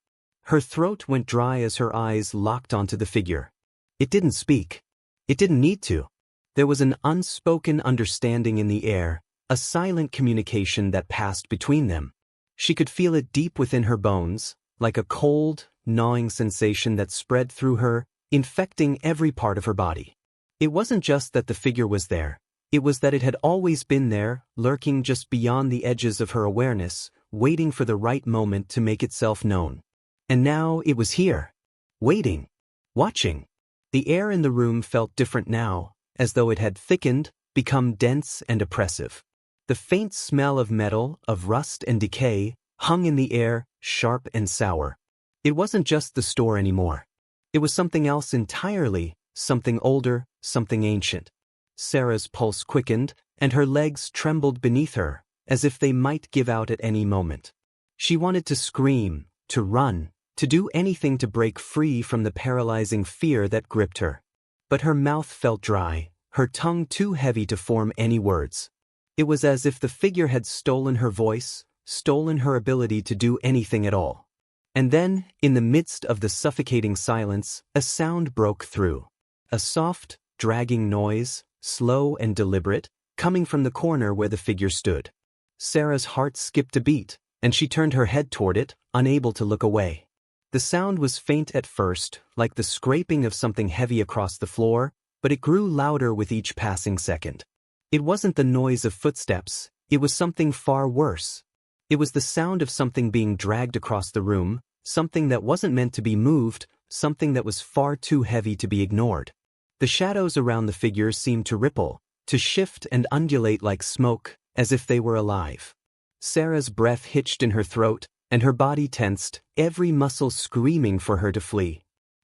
Her throat went dry as her eyes locked onto the figure. It didn't speak. It didn't need to. There was an unspoken understanding in the air, a silent communication that passed between them. She could feel it deep within her bones, like a cold, gnawing sensation that spread through her, infecting every part of her body. It wasn't just that the figure was there. It was that it had always been there, lurking just beyond the edges of her awareness, waiting for the right moment to make itself known. And now it was here. Waiting. Watching. The air in the room felt different now, as though it had thickened, become dense and oppressive. The faint smell of metal, of rust and decay, hung in the air, sharp and sour. It wasn't just the store anymore. It was something else entirely, something older, something ancient. Sarah's pulse quickened, and her legs trembled beneath her, as if they might give out at any moment. She wanted to scream, to run, to do anything to break free from the paralyzing fear that gripped her. But her mouth felt dry, her tongue too heavy to form any words. It was as if the figure had stolen her voice, stolen her ability to do anything at all. And then, in the midst of the suffocating silence, a sound broke through. A soft, dragging noise, slow and deliberate, coming from the corner where the figure stood. Sarah's heart skipped a beat, and she turned her head toward it, unable to look away. The sound was faint at first, like the scraping of something heavy across the floor, but it grew louder with each passing second. It wasn't the noise of footsteps, it was something far worse. It was the sound of something being dragged across the room, something that wasn't meant to be moved, something that was far too heavy to be ignored. The shadows around the figure seemed to ripple, to shift and undulate like smoke, as if they were alive. Sarah's breath hitched in her throat, and her body tensed, every muscle screaming for her to flee.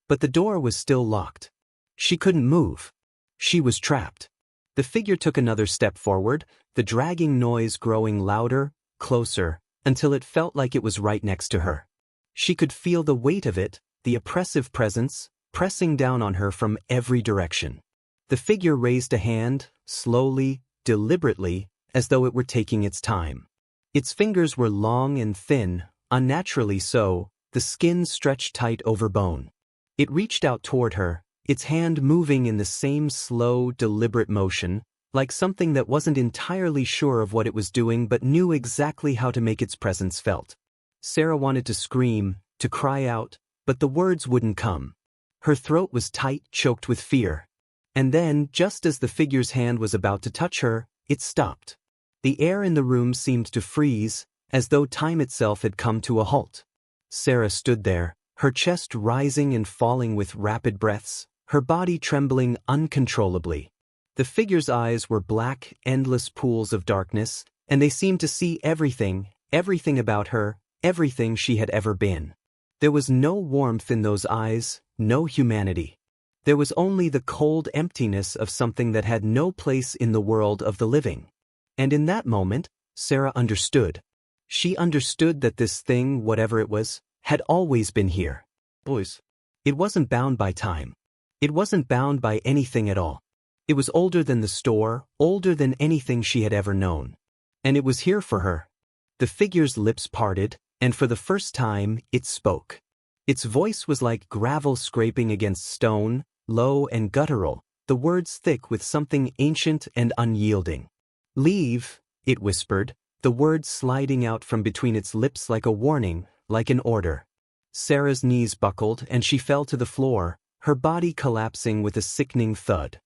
But the door was still locked. She couldn't move. She was trapped. The figure took another step forward, the dragging noise growing louder, closer, until it felt like it was right next to her. She could feel the weight of it, the oppressive presence, pressing down on her from every direction. The figure raised a hand, slowly, deliberately, as though it were taking its time. Its fingers were long and thin, unnaturally so, the skin stretched tight over bone. It reached out toward her, its hand moving in the same slow, deliberate motion, like something that wasn't entirely sure of what it was doing but knew exactly how to make its presence felt. Sarah wanted to scream, to cry out, but the words wouldn't come. Her throat was tight, choked with fear. And then, just as the figure's hand was about to touch her, it stopped. The air in the room seemed to freeze, as though time itself had come to a halt. Sarah stood there, her chest rising and falling with rapid breaths, her body trembling uncontrollably. The figure's eyes were black, endless pools of darkness, and they seemed to see everything, everything about her, everything she had ever been. There was no warmth in those eyes, no humanity. There was only the cold emptiness of something that had no place in the world of the living. And in that moment, Sarah understood. She understood that this thing, whatever it was, had always been here. Boys. It wasn't bound by time. It wasn't bound by anything at all. It was older than the store, older than anything she had ever known. And it was here for her. The figure's lips parted, and for the first time, it spoke. Its voice was like gravel scraping against stone, low and guttural, the words thick with something ancient and unyielding. "Leave," it whispered, the words sliding out from between its lips like a warning, like an order. Sarah's knees buckled and she fell to the floor, her body collapsing with a sickening thud.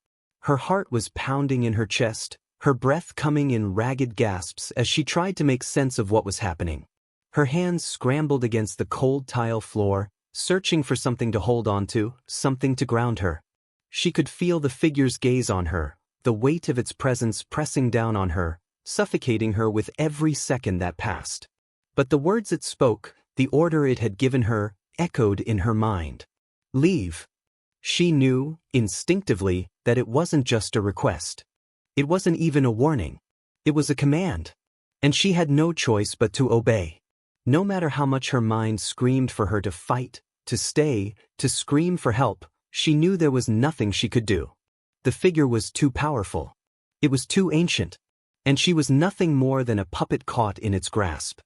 Her heart was pounding in her chest, her breath coming in ragged gasps as she tried to make sense of what was happening. Her hands scrambled against the cold tile floor, searching for something to hold onto, something to ground her. She could feel the figure's gaze on her, the weight of its presence pressing down on her, suffocating her with every second that passed. But the words it spoke, the order it had given her, echoed in her mind. "Leave." She knew, instinctively, that it wasn't just a request. It wasn't even a warning. It was a command. And she had no choice but to obey. No matter how much her mind screamed for her to fight, to stay, to scream for help, she knew there was nothing she could do. The figure was too powerful. It was too ancient. And she was nothing more than a puppet caught in its grasp.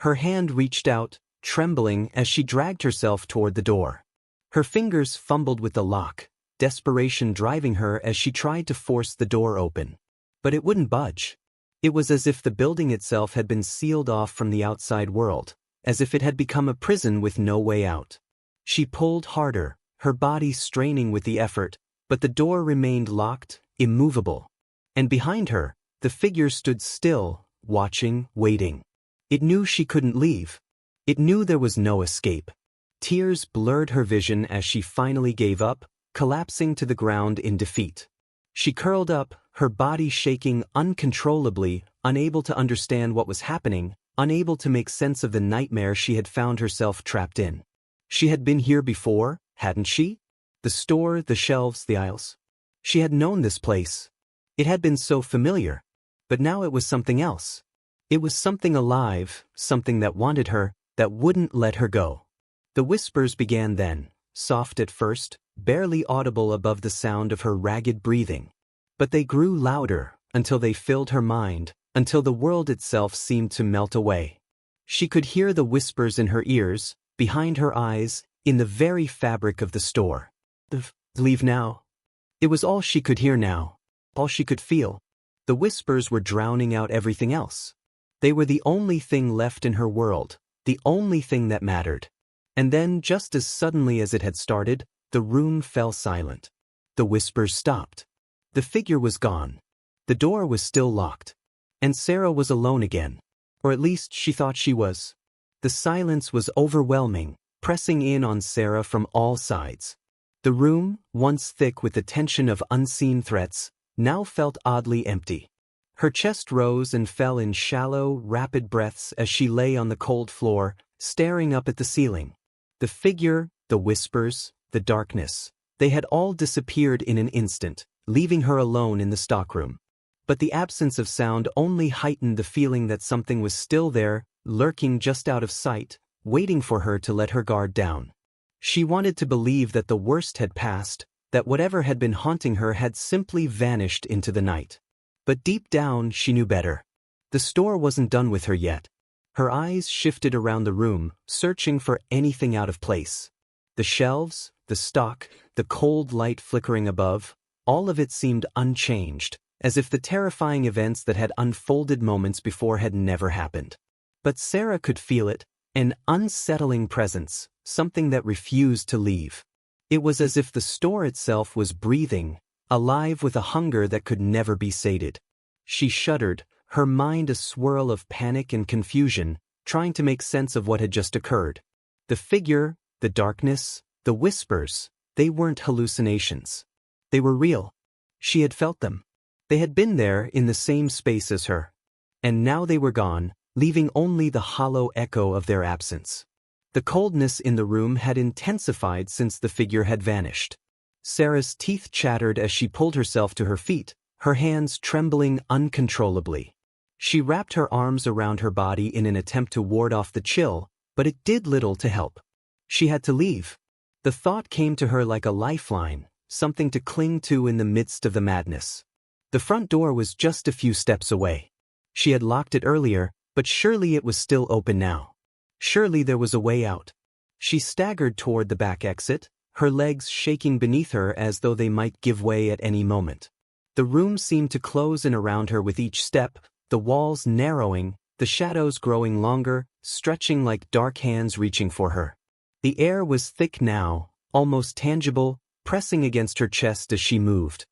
Her hand reached out, trembling as she dragged herself toward the door. Her fingers fumbled with the lock, desperation driving her as she tried to force the door open. But it wouldn't budge. It was as if the building itself had been sealed off from the outside world, as if it had become a prison with no way out. She pulled harder, her body straining with the effort, but the door remained locked, immovable. And behind her, the figure stood still, watching, waiting. It knew she couldn't leave. It knew there was no escape. Tears blurred her vision as she finally gave up, collapsing to the ground in defeat. She curled up, her body shaking uncontrollably, unable to understand what was happening, unable to make sense of the nightmare she had found herself trapped in. She had been here before, hadn't she? The store, the shelves, the aisles. She had known this place. It had been so familiar. But now it was something else. It was something alive, something that wanted her, that wouldn't let her go. The whispers began then, soft at first, barely audible above the sound of her ragged breathing. But they grew louder, until they filled her mind, until the world itself seemed to melt away. She could hear the whispers in her ears, behind her eyes, in the very fabric of the store. "Leave now." It was all she could hear now, all she could feel. The whispers were drowning out everything else. They were the only thing left in her world, the only thing that mattered. And then, just as suddenly as it had started, the room fell silent. The whispers stopped. The figure was gone. The door was still locked. And Sarah was alone again. Or at least she thought she was. The silence was overwhelming, pressing in on Sarah from all sides. The room, once thick with the tension of unseen threats, now felt oddly empty. Her chest rose and fell in shallow, rapid breaths as she lay on the cold floor, staring up at the ceiling. The figure, the whispers, the darkness, they had all disappeared in an instant, leaving her alone in the stockroom. But the absence of sound only heightened the feeling that something was still there, lurking just out of sight, waiting for her to let her guard down. She wanted to believe that the worst had passed, that whatever had been haunting her had simply vanished into the night. But deep down she knew better. The store wasn't done with her yet. Her eyes shifted around the room, searching for anything out of place. The shelves, the stock, the cold light flickering above, all of it seemed unchanged, as if the terrifying events that had unfolded moments before had never happened. But Sarah could feel it, an unsettling presence, something that refused to leave. It was as if the store itself was breathing, alive with a hunger that could never be sated. She shuddered, her mind a swirl of panic and confusion, trying to make sense of what had just occurred. The figure, the darkness, the whispers, they weren't hallucinations. They were real. She had felt them. They had been there in the same space as her. And now they were gone, leaving only the hollow echo of their absence. The coldness in the room had intensified since the figure had vanished. Sarah's teeth chattered as she pulled herself to her feet, her hands trembling uncontrollably. She wrapped her arms around her body in an attempt to ward off the chill, but it did little to help. She had to leave. The thought came to her like a lifeline, something to cling to in the midst of the madness. The front door was just a few steps away. She had locked it earlier, but surely it was still open now. Surely there was a way out. She staggered toward the back exit, her legs shaking beneath her as though they might give way at any moment. The room seemed to close in around her with each step, the walls narrowing, the shadows growing longer, stretching like dark hands reaching for her. The air was thick now, almost tangible, pressing against her chest as she moved.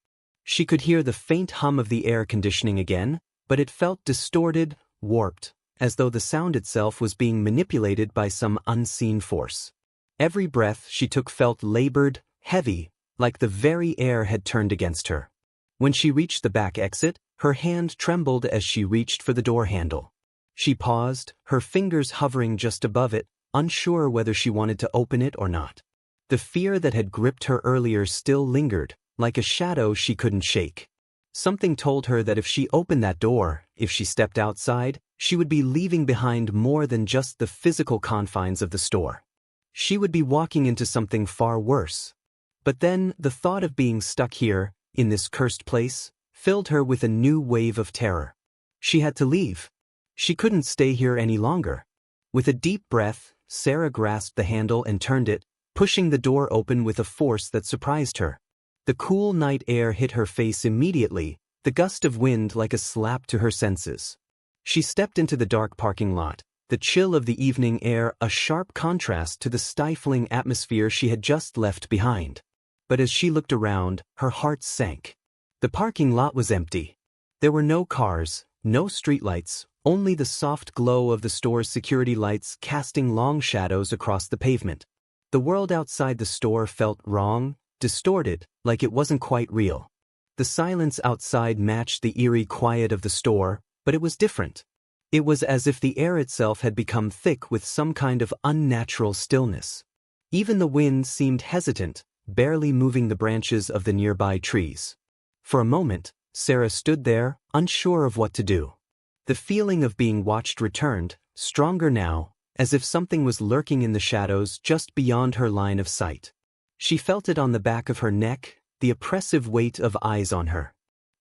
She could hear the faint hum of the air conditioning again, but it felt distorted, warped, as though the sound itself was being manipulated by some unseen force. Every breath she took felt labored, heavy, like the very air had turned against her. When she reached the back exit, her hand trembled as she reached for the door handle. She paused, her fingers hovering just above it, unsure whether she wanted to open it or not. The fear that had gripped her earlier still lingered, like a shadow she couldn't shake. Something told her that if she opened that door, if she stepped outside, she would be leaving behind more than just the physical confines of the store. She would be walking into something far worse. But then, the thought of being stuck here, in this cursed place, filled her with a new wave of terror. She had to leave. She couldn't stay here any longer. With a deep breath, Sarah grasped the handle and turned it, pushing the door open with a force that surprised her. The cool night air hit her face immediately, the gust of wind like a slap to her senses. She stepped into the dark parking lot, the chill of the evening air a sharp contrast to the stifling atmosphere she had just left behind. But as she looked around, her heart sank. The parking lot was empty. There were no cars, no streetlights, only the soft glow of the store's security lights casting long shadows across the pavement. The world outside the store felt wrong, distorted, like it wasn't quite real. The silence outside matched the eerie quiet of the store, but it was different. It was as if the air itself had become thick with some kind of unnatural stillness. Even the wind seemed hesitant, barely moving the branches of the nearby trees. For a moment, Sarah stood there, unsure of what to do. The feeling of being watched returned, stronger now, as if something was lurking in the shadows just beyond her line of sight. She felt it on the back of her neck, the oppressive weight of eyes on her.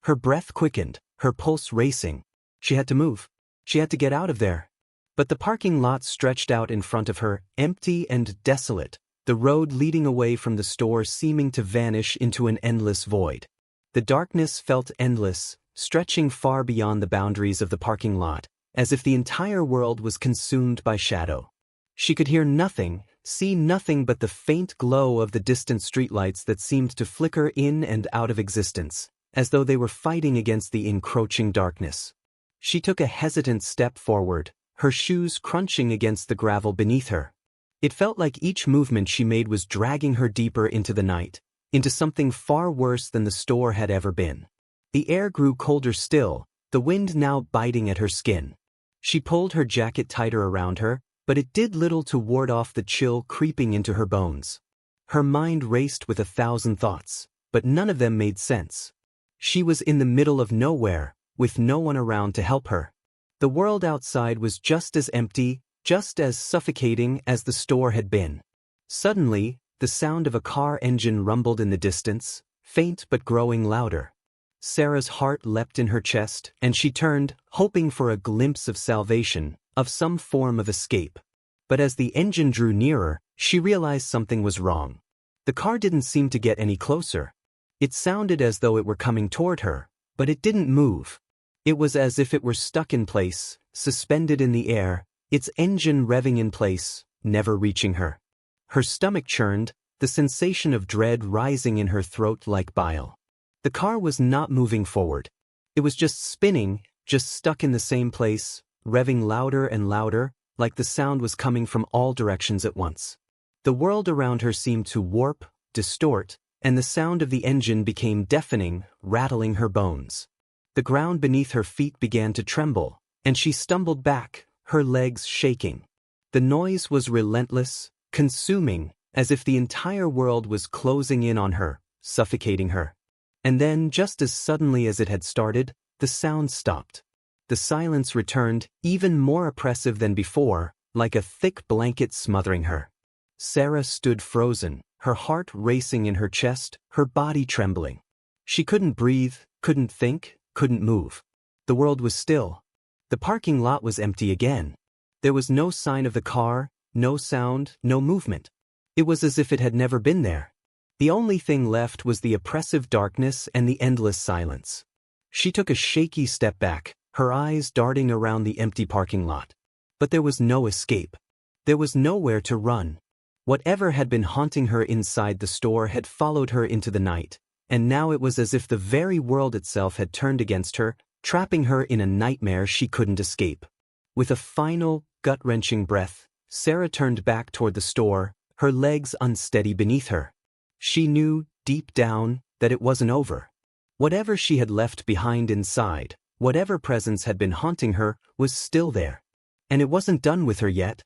Her breath quickened, her pulse racing. She had to move. She had to get out of there. But the parking lot stretched out in front of her, empty and desolate, the road leading away from the store seeming to vanish into an endless void. The darkness felt endless, stretching far beyond the boundaries of the parking lot, as if the entire world was consumed by shadow. She could hear nothing, see nothing but the faint glow of the distant streetlights that seemed to flicker in and out of existence, as though they were fighting against the encroaching darkness. She took a hesitant step forward, her shoes crunching against the gravel beneath her. It felt like each movement she made was dragging her deeper into the night, into something far worse than the store had ever been. The air grew colder still, the wind now biting at her skin. She pulled her jacket tighter around her, but it did little to ward off the chill creeping into her bones. Her mind raced with 1,000 thoughts, but none of them made sense. She was in the middle of nowhere, with no one around to help her. The world outside was just as empty, just as suffocating as the store had been. Suddenly, the sound of a car engine rumbled in the distance, faint but growing louder. Sarah's heart leapt in her chest, and she turned, hoping for a glimpse of salvation, of some form of escape. But as the engine drew nearer, she realized something was wrong. The car didn't seem to get any closer. It sounded as though it were coming toward her, but it didn't move. It was as if it were stuck in place, suspended in the air, its engine revving in place, never reaching her. Her stomach churned, the sensation of dread rising in her throat like bile. The car was not moving forward. It was just spinning, just stuck in the same place, revving louder and louder, like the sound was coming from all directions at once. The world around her seemed to warp, distort, and the sound of the engine became deafening, rattling her bones. The ground beneath her feet began to tremble, and she stumbled back, her legs shaking. The noise was relentless, consuming, as if the entire world was closing in on her, suffocating her. And then, just as suddenly as it had started, the sound stopped. The silence returned, even more oppressive than before, like a thick blanket smothering her. Sarah stood frozen, her heart racing in her chest, her body trembling. She couldn't breathe, couldn't think, couldn't move. The world was still. The parking lot was empty again. There was no sign of the car, no sound, no movement. It was as if it had never been there. The only thing left was the oppressive darkness and the endless silence. She took a shaky step back, her eyes darting around the empty parking lot. But there was no escape. There was nowhere to run. Whatever had been haunting her inside the store had followed her into the night, and now it was as if the very world itself had turned against her, trapping her in a nightmare she couldn't escape. With a final, gut-wrenching breath, Sarah turned back toward the store, her legs unsteady beneath her. She knew, deep down, that it wasn't over. Whatever she had left behind inside, whatever presence had been haunting her, was still there. And it wasn't done with her yet.